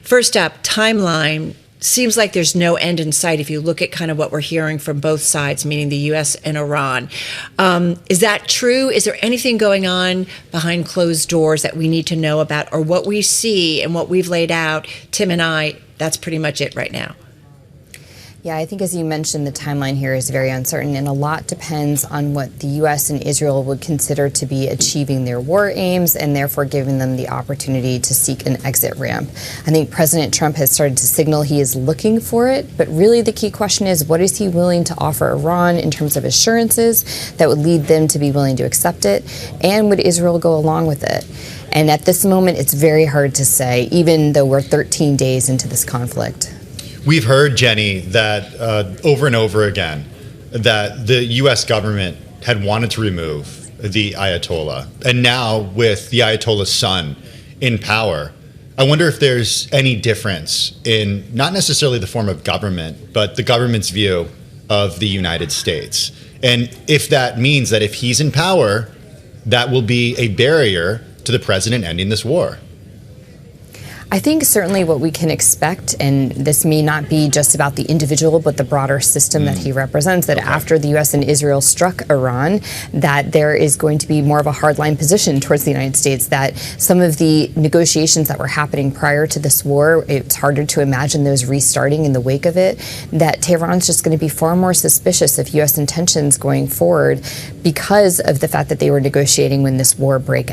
First up, timeline. Seems like there's no end in sight if you look at kind of what we're hearing from both sides, meaning the U.S. and Iran. Is that true? Is there anything going on behind closed doors that we need to know about, or what we see and what we've laid out, Tim and I, that's pretty much it right now? Yeah, I think as you mentioned, the timeline here is very uncertain, and a lot depends on what the U.S. and Israel would consider to be achieving their war aims and therefore giving them the opportunity to seek an exit ramp. I think President Trump has started to signal he is looking for it, but really the key question is, what is he willing to offer Iran in terms of assurances that would lead them to be willing to accept it, and would Israel go along with it? And at this moment, it's very hard to say, even though we're 13 days into this conflict. We've heard, Jenny, that over and over again, that the U.S. government had wanted to remove the Ayatollah. And now with the Ayatollah's son in power, I wonder if there's any difference in not necessarily the form of government, but the government's view of the United States. And if that means that if he's in power, that will be a barrier to the president ending this war. I think certainly what we can expect, and this may not be just about the individual, but the broader system that he represents, that after the U.S. and Israel struck Iran, that there is going to be more of a hardline position towards the United States, that some of the negotiations that were happening prior to this war, it's harder to imagine those restarting in the wake of it, that Tehran's just going to be far more suspicious of U.S. intentions going forward because of the fact that they were negotiating when this war broke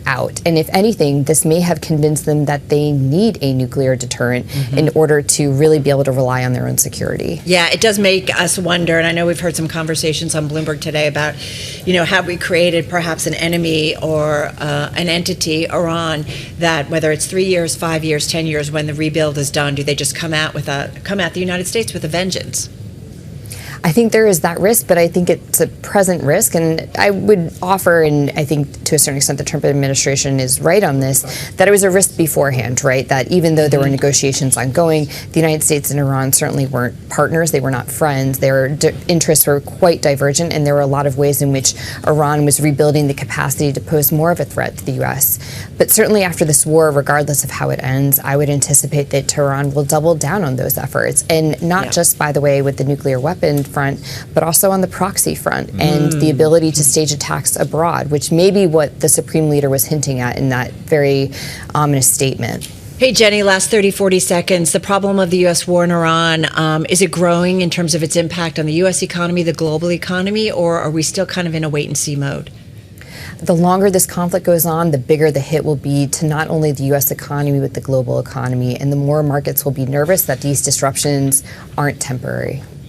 out. And if anything, this may have convinced them that they need a nuclear deterrent in order to really be able to rely on their own security. Yeah, it does make us wonder, and I know we've heard some conversations on Bloomberg today about, have we created perhaps an enemy or an entity, Iran, that whether it's 3 years, 5 years, 10 years, when the rebuild is done, do they just come at the United States with a vengeance? I think there is that risk, but I think it's a present risk. And I would offer, and I think to a certain extent the Trump administration is right on this, that it was a risk beforehand, right? That even though there were negotiations ongoing, the United States and Iran certainly weren't partners. They were not friends. Their interests were quite divergent, and there were a lot of ways in which Iran was rebuilding the capacity to pose more of a threat to the U.S. But certainly after this war, regardless of how it ends, I would anticipate that Tehran will double down on those efforts. And not just, by the way, with the nuclear weapon front, but also on the proxy front and the ability to stage attacks abroad, which may be what the Supreme Leader was hinting at in that very ominous statement. Hey, Jenny, last 30, 40 seconds. The problem of the U.S. war in Iran, is it growing in terms of its impact on the U.S. economy, the global economy, or are we still kind of in a wait-and-see mode? The longer this conflict goes on, the bigger the hit will be to not only the U.S. economy, but the global economy, and the more markets will be nervous that these disruptions aren't temporary.